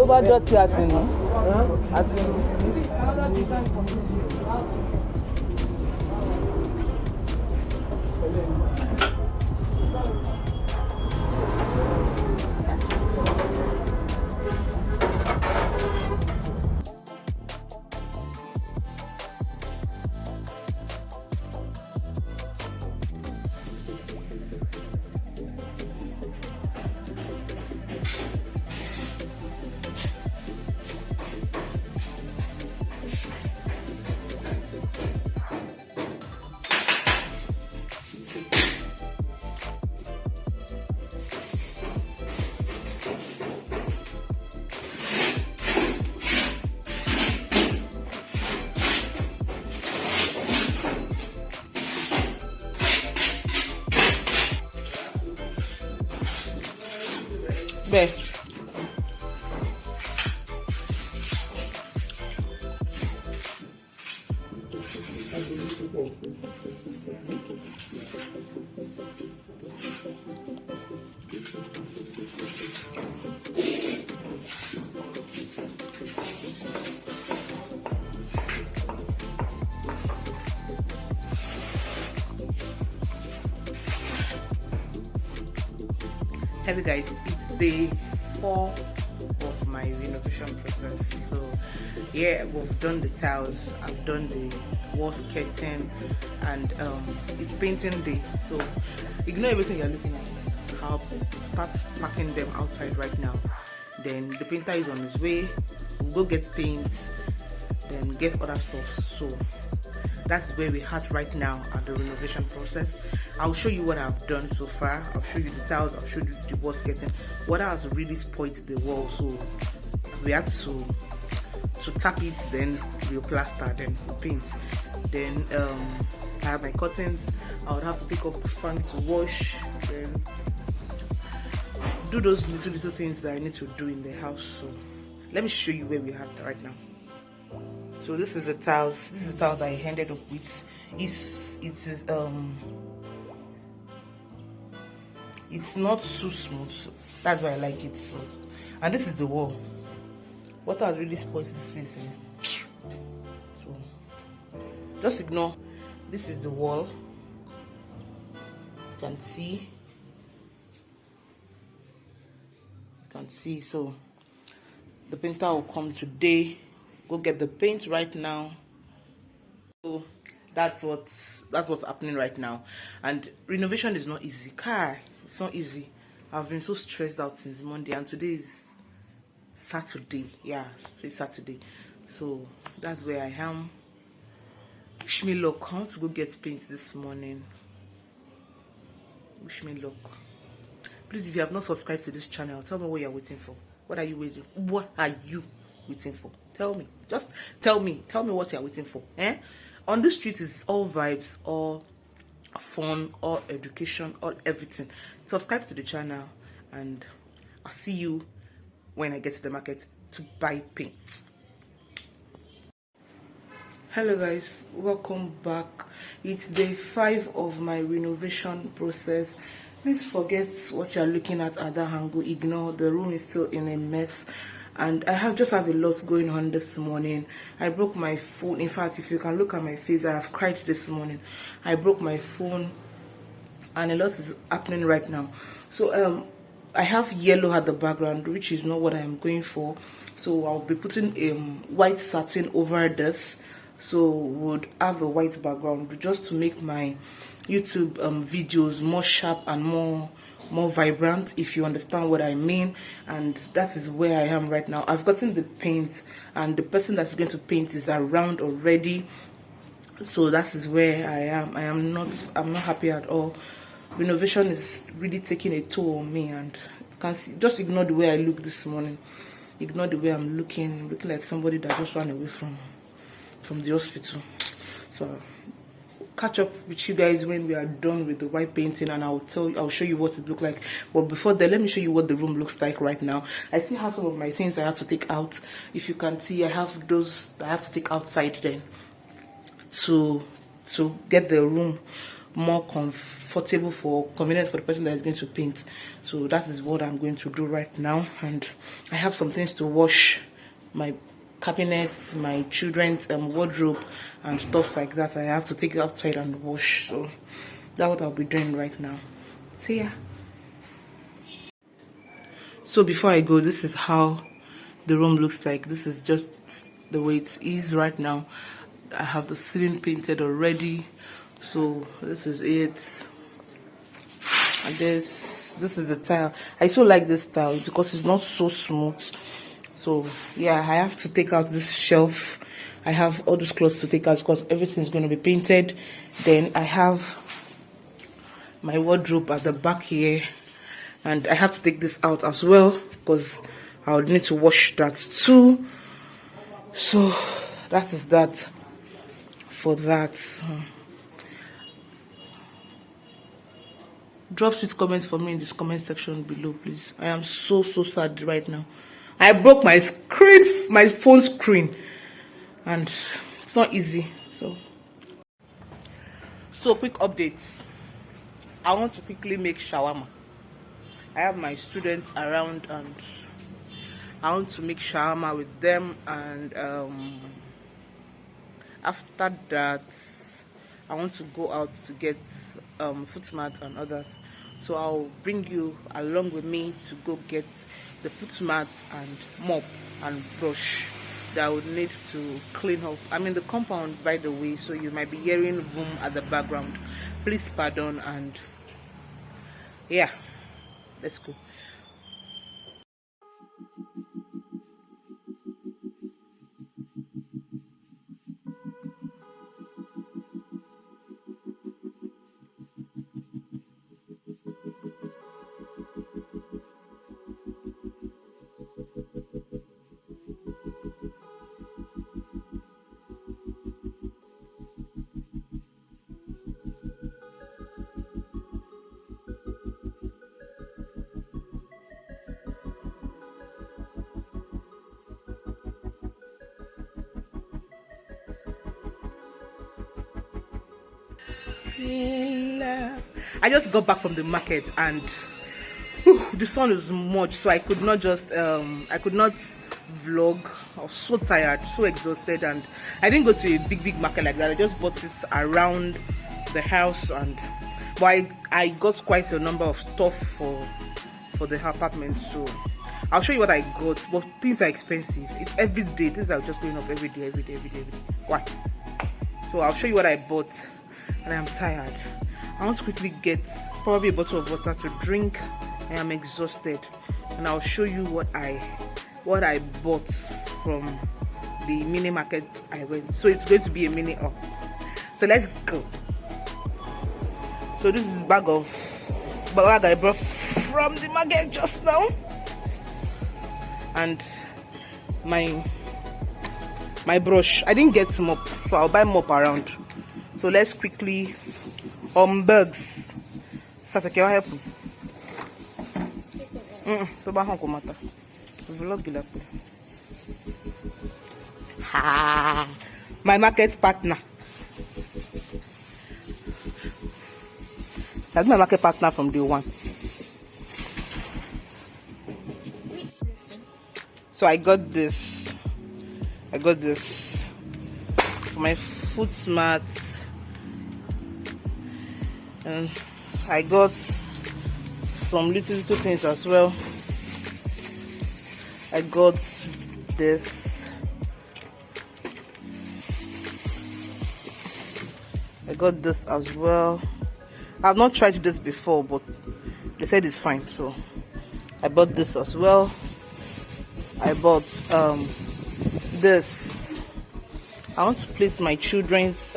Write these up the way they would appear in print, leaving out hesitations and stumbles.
bá dọ̀tí àti nù. Àti nù. Bẹ́ẹ̀. Hello guys, it's day 4 of my renovation process. So yeah, we've done the tiles, I've done the wall skirting, and it's painting day. So ignore everything you're looking at. I'll start packing them outside right now. Then the painter is on his way. We'll go get paints, then get other stuff. So that's where we're at right now at the renovation process. I'll show you what I've done so far. I'll show you the tiles, I'll show you the wall skirting. What has really spoiled the wall, so we had to tap it, then we'll plaster, then we'll paint. Then I have my curtains. I would have to take off the fan to wash, then do those little things that I need to do in the house. So let me show you where we are right now. So this is the tiles. This is the tiles I ended up with. It's not so smooth. That's why I like it. So, and this is the wall. What has really spoiled this place? So just ignore. This is the wall. You can see. You can see. So the painter will come today. Go get the paint right now. So that's what's happening right now. And renovation is not easy. It's not easy. I've been so stressed out since Monday, and today is Saturday. Yeah, it's Saturday. So that's where I am. Wish me luck. I want to go get paint this morning. Wish me luck. Please, if you have not subscribed to this channel, tell me what you're waiting for. What are you waiting for? What are you waiting for? Tell me. Just tell me what you're waiting for. On the street is all vibes, all fun, all education, all everything. Subscribe to the channel, and I'll see you when I get to the market to buy paint. Hello guys, welcome back. It's day 5 of my renovation process. Please forget what you're looking at that angle. Ignore. The room is still in a mess, and I just have a lot going on this morning. I broke my phone. In fact, if you can look at my face, I have cried this morning. I broke my phone, and a lot is happening right now. So I have yellow at the background, which is not what I am going for. So I'll be putting white satin over this. So would have a white background just to make my YouTube videos more sharp and more vibrant, if you understand what I mean. And that is where I am right now. I've gotten the paint, and the person that's going to paint is around already. So that is where I am. I'm not happy at all. Renovation is really taking a toll on me, and you can see, just ignore the way I look this morning. Ignore the way I'm looking like somebody that just ran away from the hospital. So catch up with you guys when we are done with the white painting, and I'll show you what it looks like. But before that, let me show you what the room looks like right now. I still have some of my things I have to take out. If you can see, I have those that I have to take outside then to get the room more comfortable for convenience for the person that is going to paint. So that is what I'm going to do right now. And I have some things to wash, my cabinets, my children's wardrobe and stuff like that. I have to take it outside and wash. So that's what I'll be doing right now. See ya. So before I go, this is how the room looks like. This is just the way it is right now. I have the ceiling painted already. So this is it. And this is the tile. I so like this tile because it's not so smooth. So yeah, I have to take out this shelf. I have all these clothes to take out because everything's going to be painted. Then I have my wardrobe at the back here, and I have to take this out as well because I'll need to wash that too. So that is that for that. Drop sweet comments for me in this comment section below, please. I am so sad right now. I broke my screen, my phone screen, and it's not easy. So quick updates. I want to quickly make shawarma. I have my students around and I want to make shawarma with them, and after that I want to go out to get foot mats and others. So I'll bring you along with me to go get the foot mats and mop and brush that I would need to clean up. I'm in the compound, by the way, so you might be hearing boom at the background. Please pardon, and yeah, let's go. I just got back from the market and the sun is much, so I could not just vlog. I was so tired, so exhausted, and I didn't go to a big market like that. I just bought it around the house, but I got quite a number of stuff for the apartment. So I'll show you what I got. But things are expensive. It's every day. Things are just going up every day. Why? So I'll show you what I bought, and I'm tired. I want to quickly get probably a bottle of water to drink. I am exhausted, and I'll show you what I bought from the mini market I went. So it's going to be a mini haul. So let's go. So this is bag I brought from the market just now, and my brush. I didn't get mop, so I'll buy mop around. So let's quickly bugs. Sasa kewa help. To ba hon ko mata. Vlog gila po. Ha! My market partner. That's my market partner from day one. So I got this for my foot mats, and I got some little things as well. I got this. I got this as well. I've not tried this before, but they said it's fine, so I bought this as well. I bought this. I want to place my children's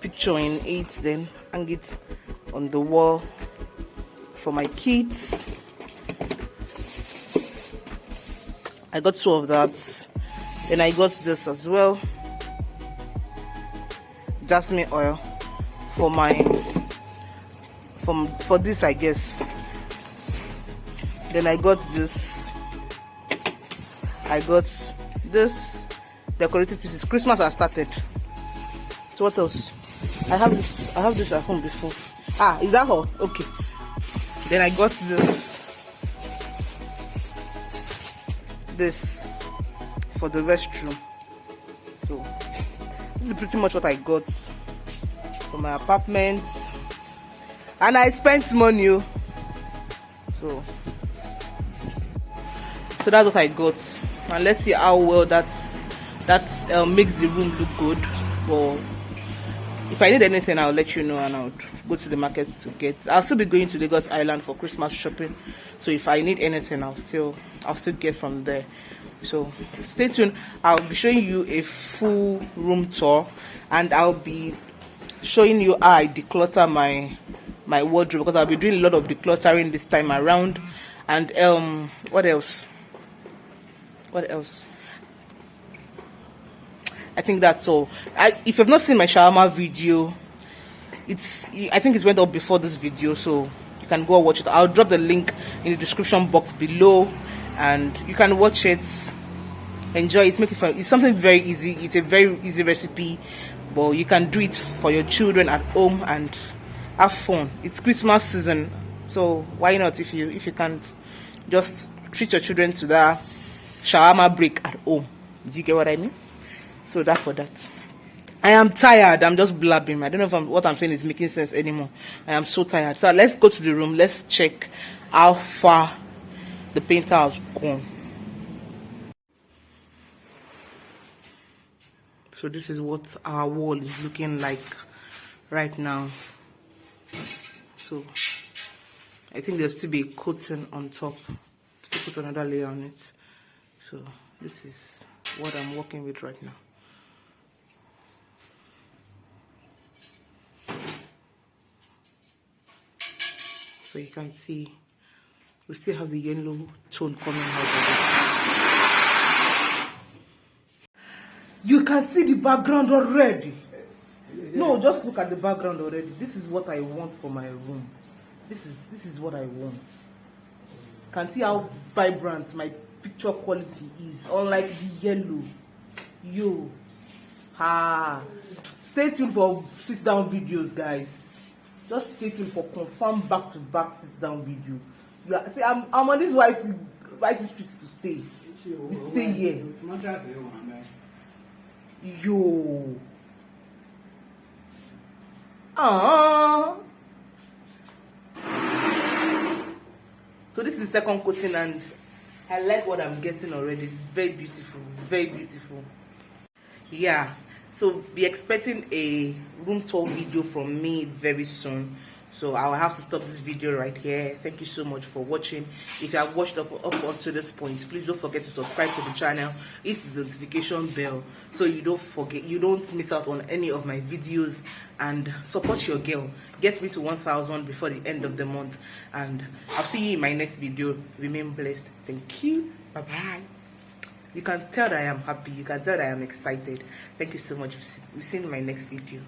picture in it, then hang it on the wall for my kids. I got 2 of that. Then I got this as well, jasmine oil for for this, I guess. Then I got this. I got this decorative pieces. Christmas has started. So what else? I have this at home before. Ah, is that all? Okay. Then I got this for the restroom. So this is pretty much what I got for my apartment, and I spent money. So that's what I got, and let's see how well that makes the room look good. Well, if I need anything, I'll let you know, and I'll go to the market to get. I'll still be going to Lagos Island for Christmas shopping, so if I need anything, I'll still get from there. So stay tuned. I'll be showing you a full room tour, and I'll be showing you how I declutter my wardrobe, because I'll be doing a lot of decluttering this time around. And what else? I think that's all. If you've not seen my Shawama video, I think it went up before this video, so you can go watch it. I'll drop the link in the description box below, and you can watch it, enjoy it, make it fun. It's something very easy. It's a very easy recipe, but you can do it for your children at home and have fun. It's Christmas season, so why not? If you can't, just treat your children to that Shawama break at home. Do you get what I mean? So that's for that. I am tired. I'm just blabbing. I don't know if what I'm saying is making sense anymore. I am so tired. So let's go to the room. Let's check how far the painter has gone. So this is what our wall is looking like right now. So I think there's still be a coating on top. Still put another layer on it. So this is what I'm working with right now. So you can see we still have the yellow tone coming out of it. You can see the background already. No, just look at the background already. This is what I want for my room. This is what I want. Can see how vibrant my picture quality is, unlike the yellow. Stay tuned for sit down videos, guys. Just stay tuned for confirmed back-to-back sit-down video. See, I'm on this white street to stay. We stay here. Yo. So this is the second coating, and I like what I'm getting already. It's very beautiful, very beautiful. Yeah. So be expecting a room tour video from me very soon. So I'll have to stop this video right here. Thank you so much for watching. If you have watched up until this point, please don't forget to subscribe to the channel, hit the notification bell so you don't miss out on any of my videos, and support your girl. Get me to 1,000 before the end of the month, and I'll see you in my next video. Remain blessed. Thank you. Bye bye. You can tell that I am happy. You can tell that I am excited. Thank you so much. We'll see you in my next video.